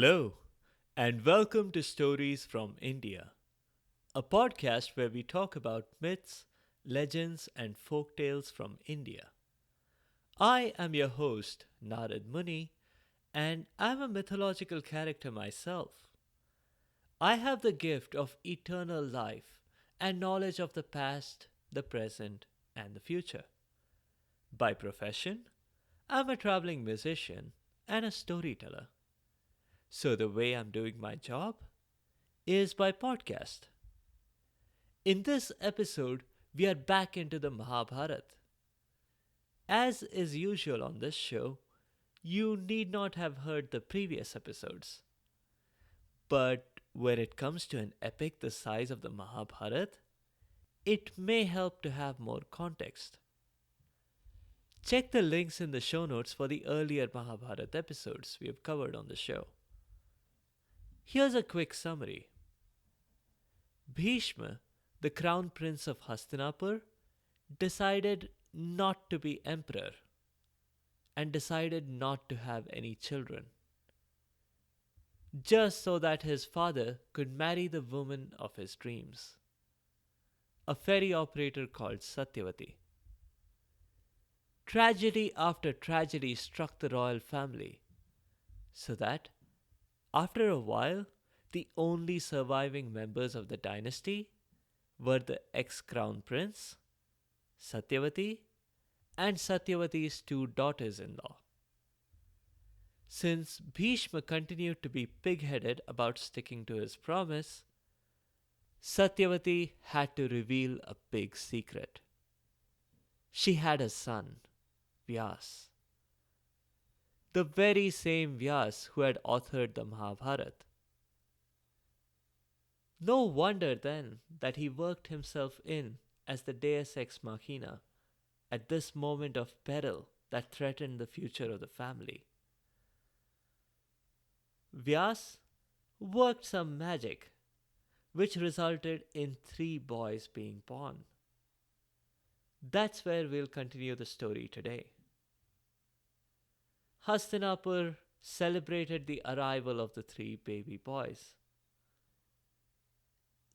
Hello, and welcome to Stories from India, a podcast where we talk about myths, legends, and folk tales from India. I am your host, Narad Muni, and I'm a mythological character myself. I have the gift of eternal life and knowledge of the past, the present, and the future. By profession, I'm a traveling musician and a storyteller. So, the way I'm doing my job is by podcast. In this episode, we are back into the Mahabharat. As is usual on this show, you need not have heard the previous episodes. But when it comes to an epic the size of the Mahabharat, it may help to have more context. Check the links in the show notes for the earlier Mahabharat episodes we have covered on the show. Here's a quick summary. Bhishma, the crown prince of Hastinapur, decided not to be emperor and decided not to have any children, just so that his father could marry the woman of his dreams, a ferry operator called Satyavati. Tragedy after tragedy struck the royal family, so that, after a while, the only surviving members of the dynasty were the ex crown prince, Satyavati, and Satyavati's two daughters in law. Since Bhishma continued to be pig headed about sticking to his promise, Satyavati had to reveal a big secret. She had a son, Vyas, the very same Vyas who had authored the Mahabharata. No wonder then that he worked himself in as the deus ex machina at this moment of peril that threatened the future of the family. Vyas worked some magic, which resulted in three boys being born. That's where we'll continue the story today. Hastinapur celebrated the arrival of the three baby boys.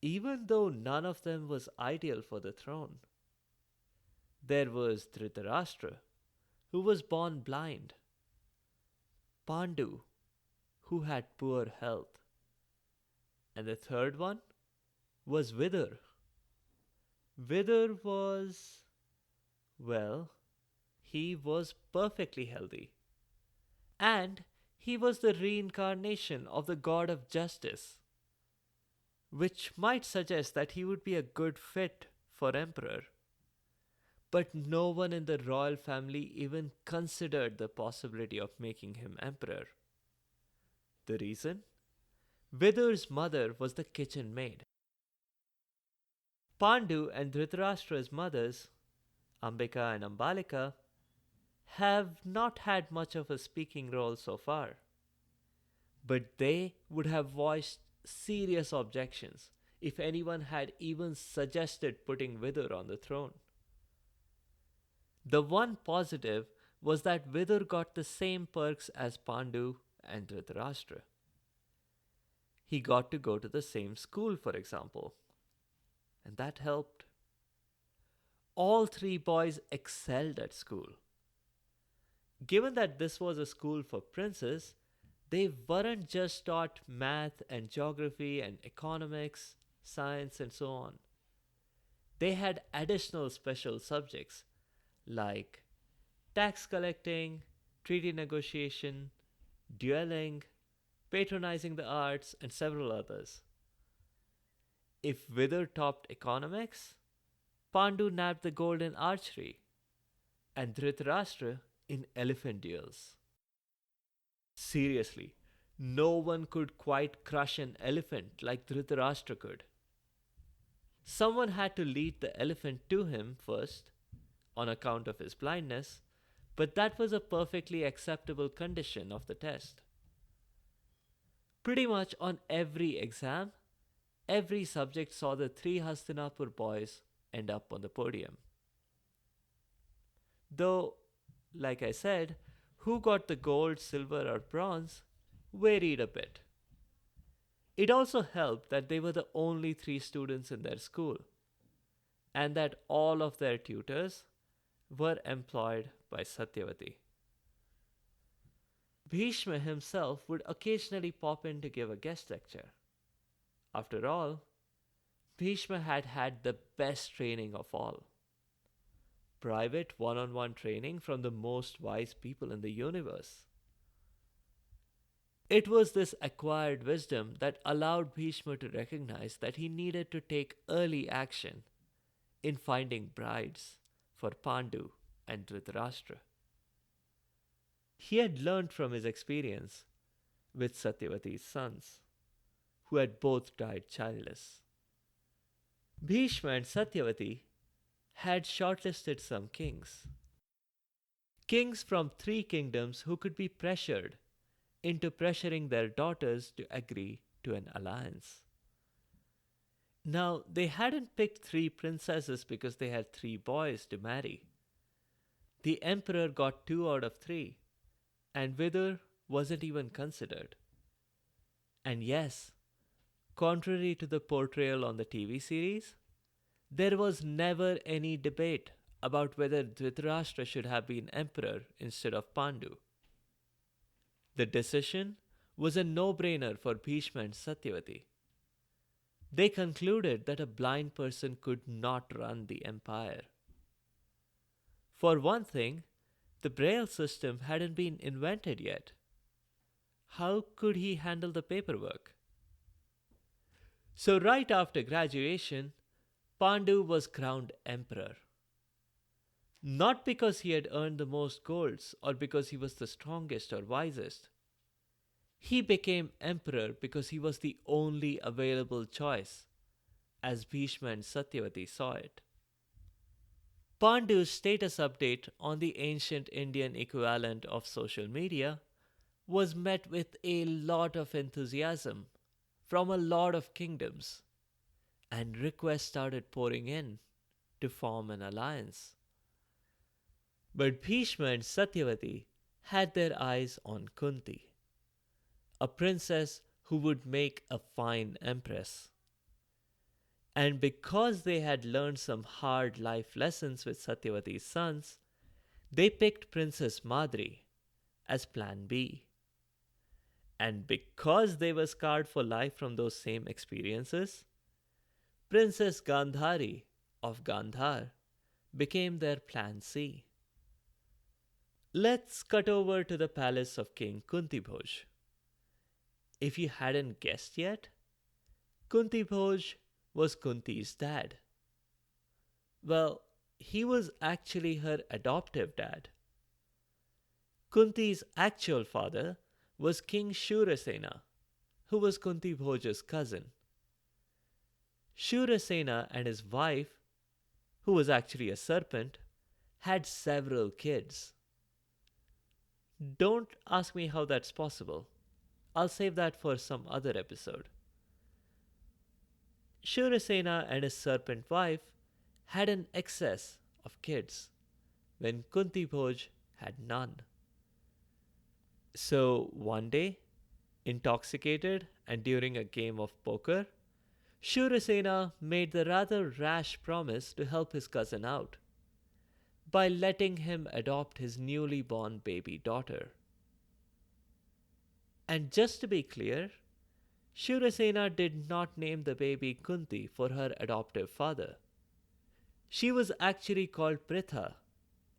Even though none of them was ideal for the throne, there was Dhritarashtra, who was born blind, Pandu, who had poor health, and the third one was Vidur. Vidur was, well, he was perfectly healthy, and he was the reincarnation of the god of justice, which might suggest that he would be a good fit for emperor. But no one in the royal family even considered the possibility of making him emperor. The reason? Vidur's mother was the kitchen maid. Pandu and Dhritarashtra's mothers, Ambika and Ambalika, have not had much of a speaking role so far. But they would have voiced serious objections if anyone had even suggested putting Vidur on the throne. The one positive was that Vidur got the same perks as Pandu and Dhritarashtra. He got to go to the same school, for example, and that helped. All three boys excelled at school. Given that this was a school for princes, they weren't just taught math and geography and economics, science, and so on. They had additional special subjects like tax collecting, treaty negotiation, dueling, patronizing the arts, and several others. If Vidur topped economics, Pandu nabbed the gold in archery, and Dhritarashtra in elephant duels. Seriously, no one could quite crush an elephant like Dhritarashtra could. Someone had to lead the elephant to him first, on account of his blindness, but that was a perfectly acceptable condition of the test. Pretty much on every exam, every subject saw the three Hastinapur boys end up on the podium. Though, like I said, who got the gold, silver, or bronze varied a bit. It also helped that they were the only three students in their school, and that all of their tutors were employed by Satyavati. Bhishma himself would occasionally pop in to give a guest lecture. After all, Bhishma had had the best training of all, private one on one training from the most wise people in the universe. It was this acquired wisdom that allowed Bhishma to recognize that he needed to take early action in finding brides for Pandu and Dhritarashtra. He had learned from his experience with Satyavati's sons, who had both died childless. Bhishma and Satyavati had shortlisted some kings. Kings from three kingdoms who could be pressured into pressuring their daughters to agree to an alliance. Now, they hadn't picked three princesses because they had three boys to marry. The emperor got two out of three, and Vidur wasn't even considered. And yes, contrary to the portrayal on the TV series, there was never any debate about whether Dhritarashtra should have been emperor instead of Pandu. The decision was a no brainer for Bhishma and Satyavati. They concluded that a blind person could not run the empire. For one thing, the braille system hadn't been invented yet. How could he handle the paperwork? So, right after graduation, Pandu was crowned emperor. Not because he had earned the most golds or because he was the strongest or wisest. He became emperor because he was the only available choice, as Bhishma and Satyavati saw it. Pandu's status update on the ancient Indian equivalent of social media was met with a lot of enthusiasm from a lot of kingdoms, and requests started pouring in to form an alliance. But Bhishma and Satyavati had their eyes on Kunti, a princess who would make a fine empress. And because they had learned some hard life lessons with Satyavati's sons, they picked Princess Madri as Plan B. And because they were scarred for life from those same experiences, Princess Gandhari of Gandhar became their Plan C. Let's cut over to the palace of King Kuntibhoj. If you hadn't guessed yet, Kuntibhoj was Kunti's dad. Well, he was actually her adoptive dad. Kunti's actual father was King Shurasena, who was Kunti Bhoj's cousin. Shurasena and his wife, who was actually a serpent, had several kids. Don't ask me how that's possible. I'll save that for some other episode. Shurasena and his serpent wife had an excess of kids, when Kunti Bhoj had none. So one day, intoxicated and during a game of poker, Shurasena made the rather rash promise to help his cousin out by letting him adopt his newly born baby daughter. And just to be clear, Shurasena did not name the baby Kunti for her adoptive father. She was actually called Pritha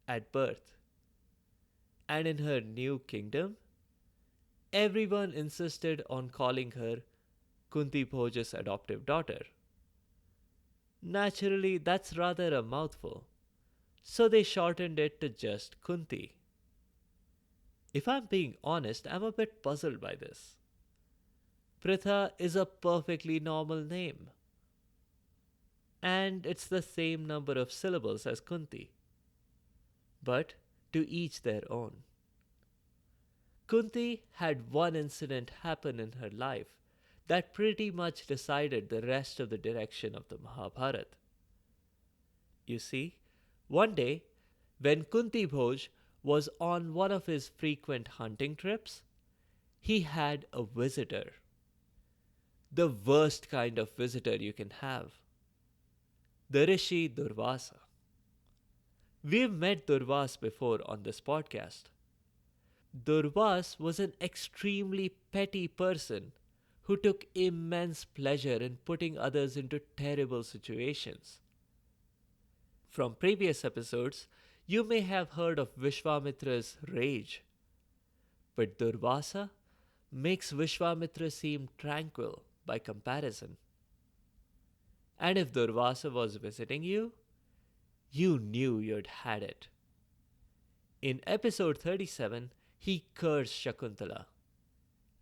at birth. And in her new kingdom, everyone insisted on calling her Kunti Bhoj's adoptive daughter. Naturally, that's rather a mouthful, so they shortened it to just Kunti. If I'm being honest, I'm a bit puzzled by this. Pritha is a perfectly normal name, and it's the same number of syllables as Kunti. But to each their own. Kunti had one incident happen in her life that pretty much decided the rest of the direction of the Mahabharata. You see, one day, when Kunti Bhoj was on one of his frequent hunting trips, he had a visitor. The worst kind of visitor you can have. The Rishi Durvasa. We've met Durvas before on this podcast. Durvas was an extremely petty person who took immense pleasure in putting others into terrible situations. From previous episodes, you may have heard of Vishwamitra's rage, but Durvasa makes Vishwamitra seem tranquil by comparison. And if Durvasa was visiting you, you knew you'd had it. In episode 37, he cursed Shakuntala,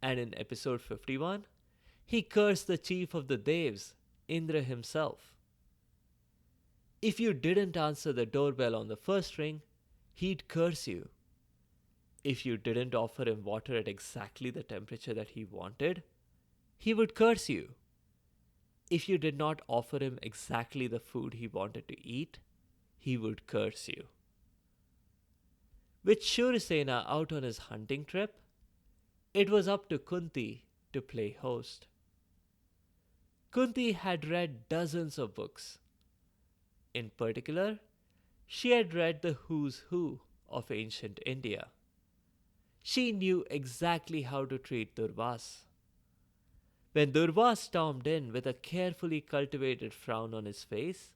and in episode 51, he cursed the chief of the Devs, Indra himself. If you didn't answer the doorbell on the first ring, he'd curse you. If you didn't offer him water at exactly the temperature that he wanted, he would curse you. If you did not offer him exactly the food he wanted to eat, he would curse you. With Shurasena out on his hunting trip, it was up to Kunti to play host. Kunti had read dozens of books. In particular, she had read the who's who of ancient India. She knew exactly how to treat Durvas. When Durvas stormed in with a carefully cultivated frown on his face,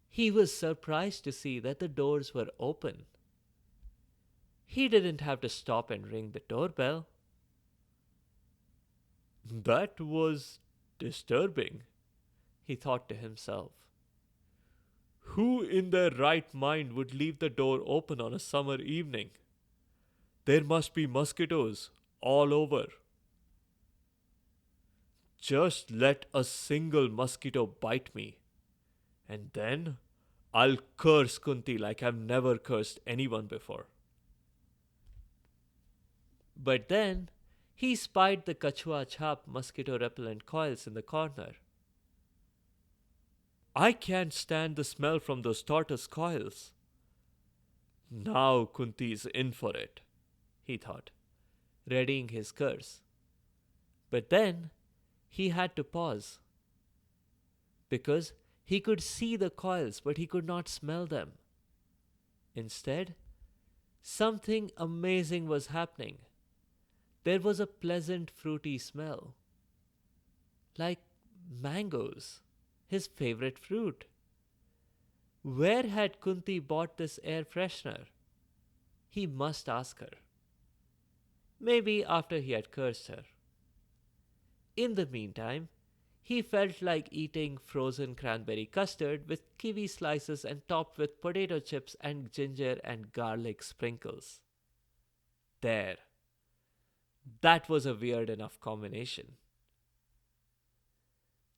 he was surprised to see that the doors were open. He didn't have to stop and ring the doorbell. That was disturbing, he thought to himself. Who in their right mind would leave the door open on a summer evening? There must be mosquitoes all over. Just let a single mosquito bite me, and then I'll curse Kunti like I've never cursed anyone before. But then he spied the Kachua Chap mosquito repellent coils in the corner. I can't stand the smell from those tortoise coils. Now Kunti's in for it, he thought, readying his curse. But then he had to pause, because he could see the coils but he could not smell them. Instead, something amazing was happening. There was a pleasant fruity smell, like mangoes, his favorite fruit. Where had Kunti bought this air freshener? He must ask her. Maybe after he had cursed her. In the meantime, he felt like eating frozen cranberry custard with kiwi slices and topped with potato chips and ginger and garlic sprinkles. There. That was a weird enough combination.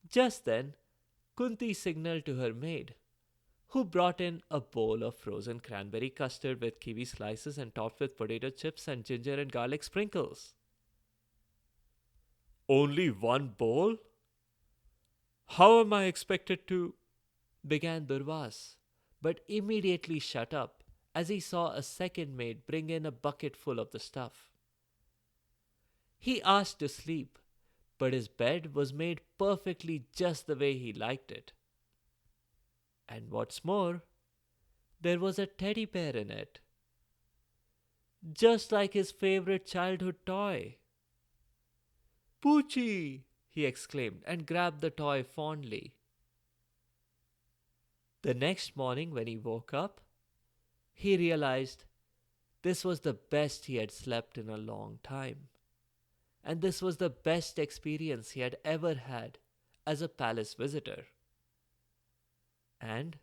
Just then, Kunti signaled to her maid, who brought in a bowl of frozen cranberry custard with kiwi slices and topped with potato chips and ginger and garlic sprinkles. Only one bowl? How am I expected to? Began Durvas, but immediately shut up as he saw a second maid bring in a bucket full of the stuff. He asked to sleep, but his bed was made perfectly just the way he liked it. And what's more, there was a teddy bear in it, just like his favorite childhood toy. Poochie! He exclaimed and grabbed the toy fondly. The next morning, when he woke up, he realized this was the best he had slept in a long time. And this was the best experience he had ever had as a palace visitor. And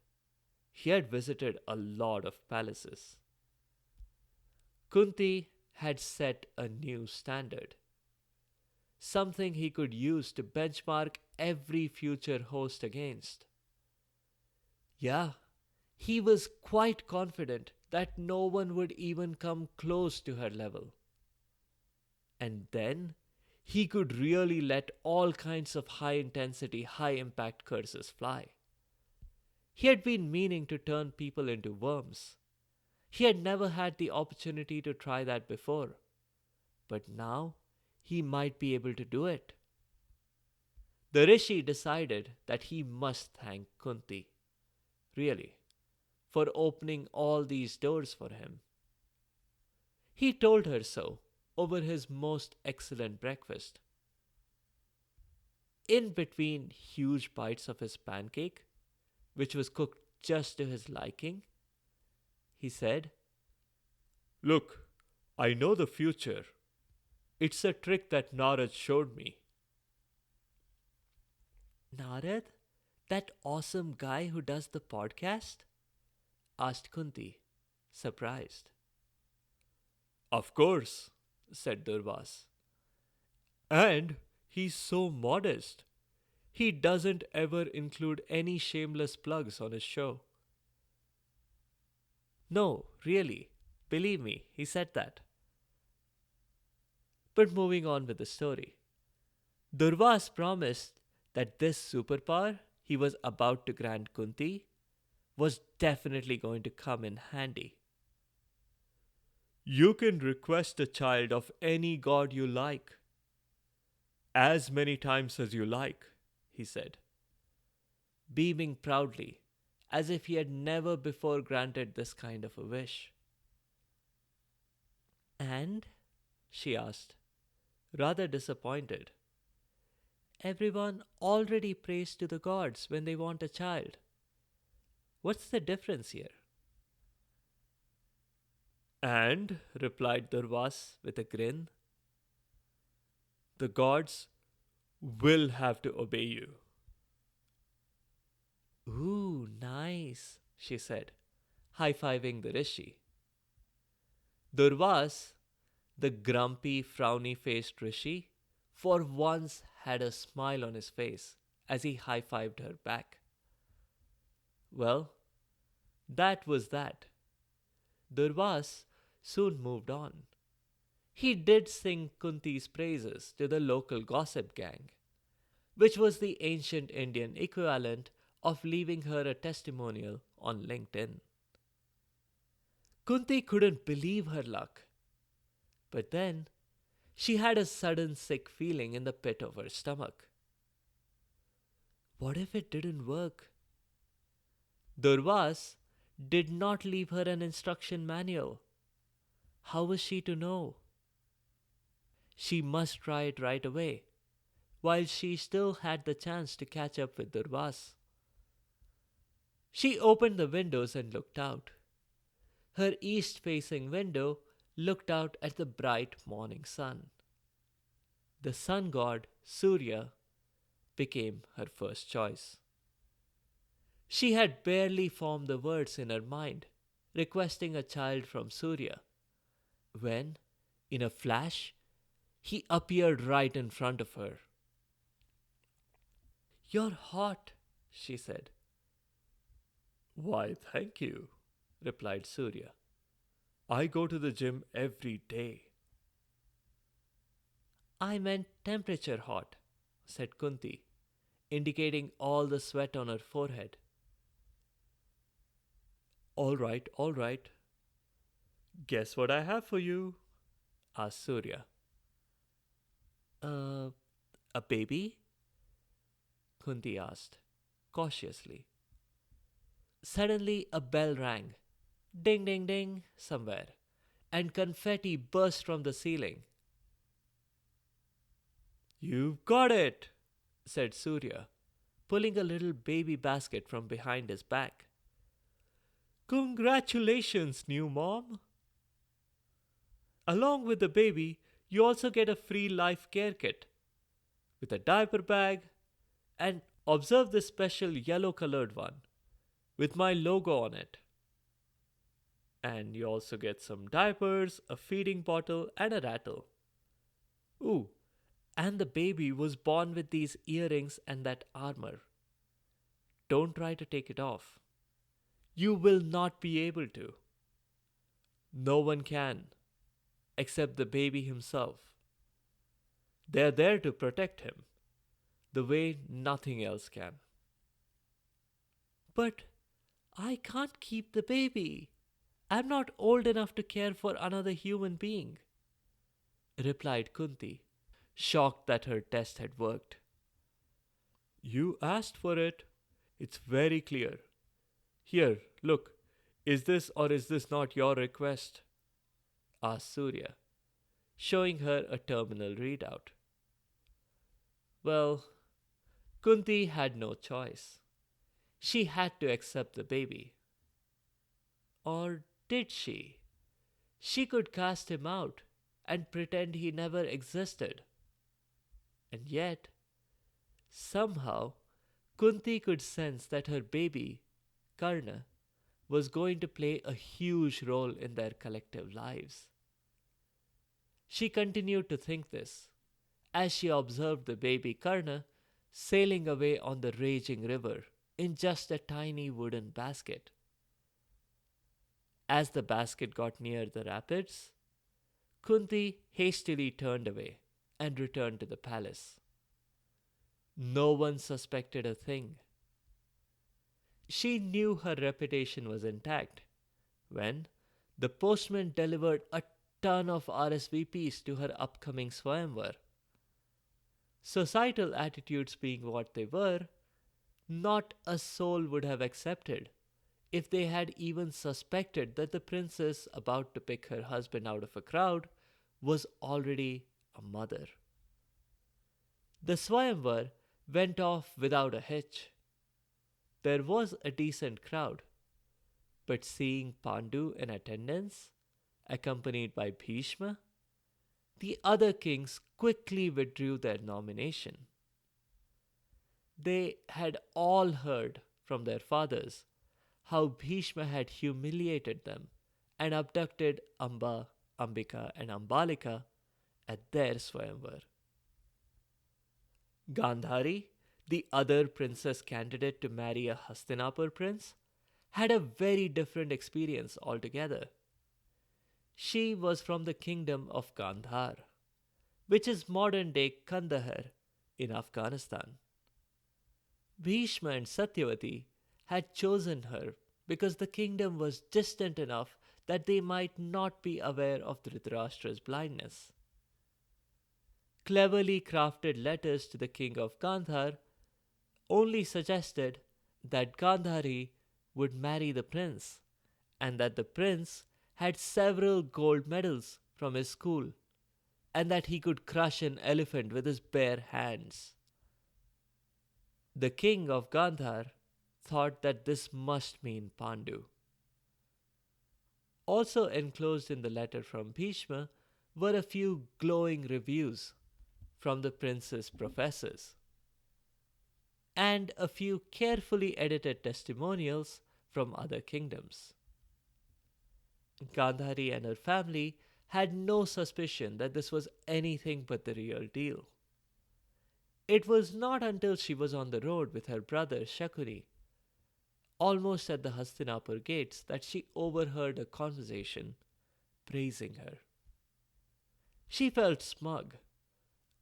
he had visited a lot of palaces. Kunti had set a new standard, something he could use to benchmark every future host against. Yeah, he was quite confident that no one would even come close to her level. And then he could really let all kinds of high intensity, high impact curses fly. He had been meaning to turn people into worms. He had never had the opportunity to try that before. But now he might be able to do it. The Rishi decided that he must thank Kunti, really, for opening all these doors for him. He told her so over his most excellent breakfast. In between huge bites of his pancake, which was cooked just to his liking, he said, "Look, I know the future. It's a trick that Narad showed me." Narad? That awesome guy who does the podcast? Asked Kunti, surprised. Of course, said Durvas. And he's so modest. He doesn't ever include any shameless plugs on his show. No, really. Believe me, he said that. But moving on with the story. Durvas promised that this superpower he was about to grant Kunti was definitely going to come in handy. You can request a child of any god you like, as many times as you like, he said, beaming proudly, as if he had never before granted this kind of a wish. And? She asked, rather disappointed. Everyone already prays to the gods when they want a child. What's the difference here? And, replied Durvas with a grin, the gods will have to obey you. Ooh, nice, she said, high-fiving the Rishi. Durvas, the grumpy, frowny-faced Rishi, for once had a smile on his face as he high-fived her back. Well, that was that. Durvas soon moved on. He did sing Kunti's praises to the local gossip gang, which was the ancient Indian equivalent of leaving her a testimonial on LinkedIn. Kunti couldn't believe her luck. But then, she had a sudden sick feeling in the pit of her stomach. What if it didn't work? Durvas did not leave her an instruction manual. How was she to know? She must try it right away, while she still had the chance to catch up with Durvas. She opened the windows and looked out. Her east-facing window looked out at the bright morning sun. The sun god, Surya, became her first choice. She had barely formed the words in her mind, requesting a child from Surya, when, in a flash, he appeared right in front of her. You're hot, she said. Why, thank you, replied Surya. I go to the gym every day. I meant temperature hot, said Kunti, indicating all the sweat on her forehead. All right, all right. Guess what I have for you? Asked Surya. A baby? Kunti asked, cautiously. Suddenly a bell rang. Ding, ding, ding, somewhere, and confetti burst from the ceiling. You've got it, said Surya, pulling a little baby basket from behind his back. Congratulations, new mom. Along with the baby, you also get a free life care kit with a diaper bag, and observe this special yellow colored one with my logo on it. And you also get some diapers, a feeding bottle, and a rattle. Ooh, and the baby was born with these earrings and that armor. Don't try to take it off. You will not be able to. No one can, except the baby himself. They're there to protect him, the way nothing else can. But I can't keep the baby. I'm not old enough to care for another human being, replied Kunti. shocked that her test had worked. You asked for it. It's very clear. Here, look. Is this or is this not your request? Asked Surya, showing her a terminal readout. Well, Kunti had no choice. She had to accept the baby. Or did she? She could cast him out and pretend he never existed. And yet, somehow, Kunti could sense that her baby, Karna, was going to play a huge role in their collective lives. She continued to think this as she observed the baby Karna sailing away on the raging river in just a tiny wooden basket. As the basket got near the rapids, Kunti hastily turned away and returned to the palace. No one suspected a thing. She knew her reputation was intact when the postman delivered a ton of RSVPs to her upcoming Swayamvar. Societal attitudes being what they were, not a soul would have accepted if they had even suspected that the princess about to pick her husband out of a crowd was already a mother. The Swayamvar went off without a hitch. There was a decent crowd, but seeing Pandu in attendance, accompanied by Bhishma, the other kings quickly withdrew their nomination. They had all heard from their fathers how Bhishma had humiliated them and abducted Amba, Ambika, and Ambalika at their Swayamvar. Gandhari, the other princess candidate to marry a Hastinapur prince, had a very different experience altogether. She was from the kingdom of Gandhar, which is modern day Kandahar in Afghanistan. Bhishma and Satyavati had chosen her because the kingdom was distant enough that they might not be aware of Dhritarashtra's blindness. Cleverly crafted letters to the king of Gandhar only suggested that Gandhari would marry the prince and that the prince had several gold medals from his school and that he could crush an elephant with his bare hands. The king of Gandhar thought that this must mean Pandu. Also enclosed in the letter from Bhishma were a few glowing reviews from the prince's professors and a few carefully edited testimonials from other kingdoms. Gandhari and her family had no suspicion that this was anything but the real deal. It was not until she was on the road with her brother Shakuni, almost at the Hastinapur gates, that she overheard a conversation praising her. She felt smug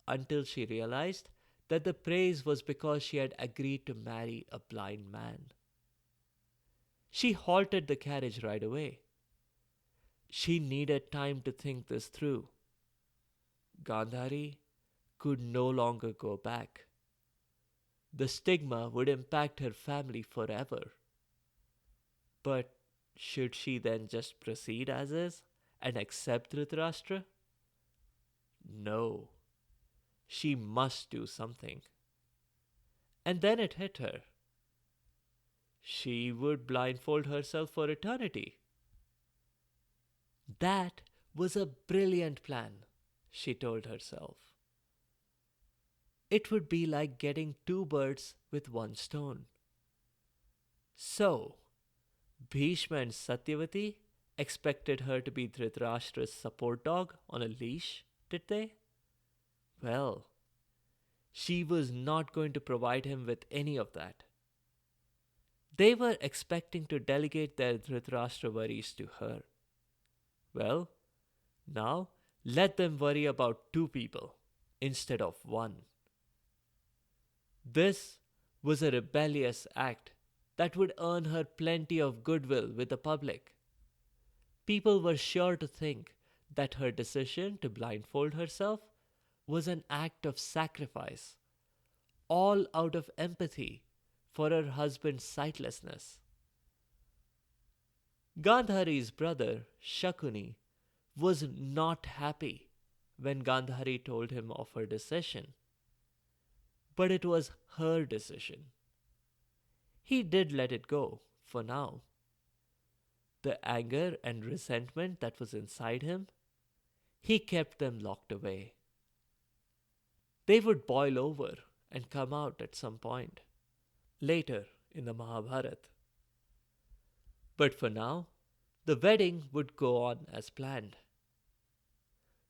until she realized that the praise was because she had agreed to marry a blind man. She halted the carriage right away. She needed time to think this through. Gandhari could no longer go back. The stigma would impact her family forever. But should she then just proceed as is and accept Dhritarashtra? No. She must do something. And then it hit her. She would blindfold herself for eternity. That was a brilliant plan, she told herself. It would be like getting two birds with one stone. So, Bhishma and Satyavati expected her to be Dhritarashtra's support dog on a leash, did they? Well, she was not going to provide him with any of that. They were expecting to delegate their Dhritarashtra worries to her. Well, now let them worry about two people instead of one. This was a rebellious act that would earn her plenty of goodwill with the public. People were sure to think that her decision to blindfold herself was an act of sacrifice, all out of empathy for her husband's sightlessness. Gandhari's brother, Shakuni, was not happy when Gandhari told him of her decision, but it was her decision. He did let it go for now. The anger and resentment that was inside him, he kept them locked away. They would boil over and come out at some point later in the Mahabharata. But for now, the wedding would go on as planned.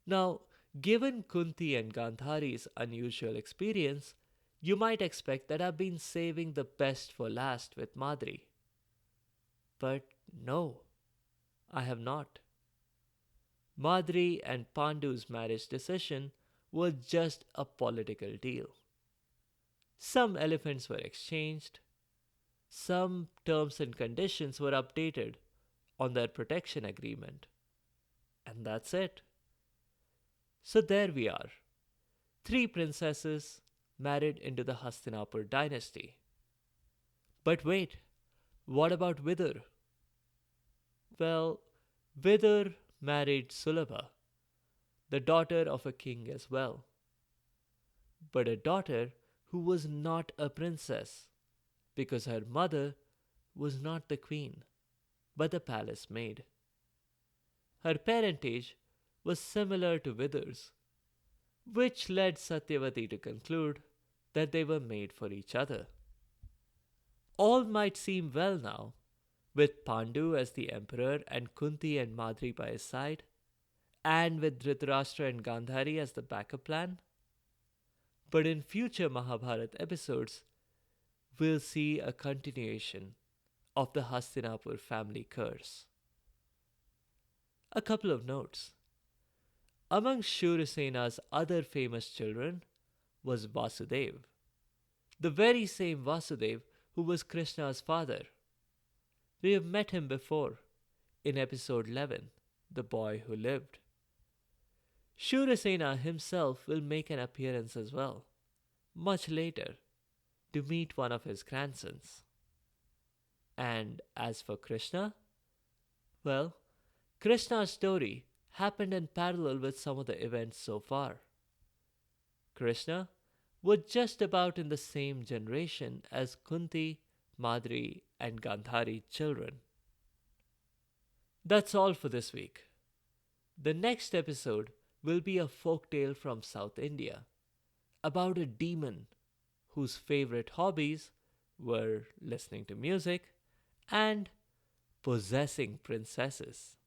Now, given Kunti and Gandhari's unusual experience, you might expect that I've been saving the best for last with Madri. But no, I have not. Madri and Pandu's marriage decision was just a political deal. Some elephants were exchanged, some terms and conditions were updated on their protection agreement, and that's it. So there we are, three princesses married into the Hastinapur dynasty. But wait, what about Vidur? Well, Vidur married Sulabha, the daughter of a king as well, but a daughter who was not a princess because her mother was not the queen but the palace maid. Her parentage was similar to Vidur's, which led Satyavati to conclude that they were made for each other. All might seem well now, with Pandu as the emperor and Kunti and Madri by his side, and with Dhritarashtra and Gandhari as the backup plan. But in future Mahabharat episodes, we'll see a continuation of the Hastinapur family curse. A couple of notes. Among Shurasena's other famous children was Vasudev, the very same Vasudev who was Krishna's father. We have met him before in episode 11, The Boy Who Lived. Shurasena himself will make an appearance as well, much later, to meet one of his grandsons. And as for Krishna, well, Krishna's story happened in parallel with some of the events so far. Krishna was just about in the same generation as Kunti, Madri, and Gandhari children. That's all for this week. The next episode will be a folk tale from South India about a demon whose favorite hobbies were listening to music and possessing princesses.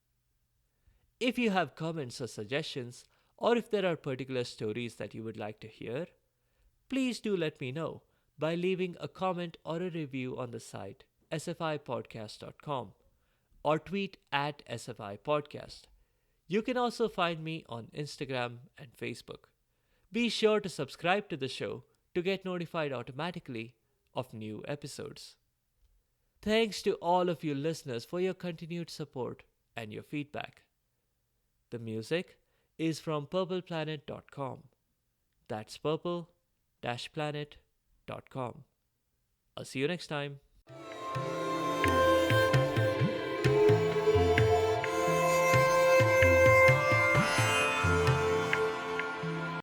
If you have comments or suggestions, or if there are particular stories that you would like to hear, please do let me know by leaving a comment or a review on the site sfipodcast.com or tweet at sfipodcast. You can also find me on Instagram and Facebook. Be sure to subscribe to the show to get notified automatically of new episodes. Thanks to all of you listeners for your continued support and your feedback. The music is from purpleplanet.com. That's purple-planet.com. I'll see you next time.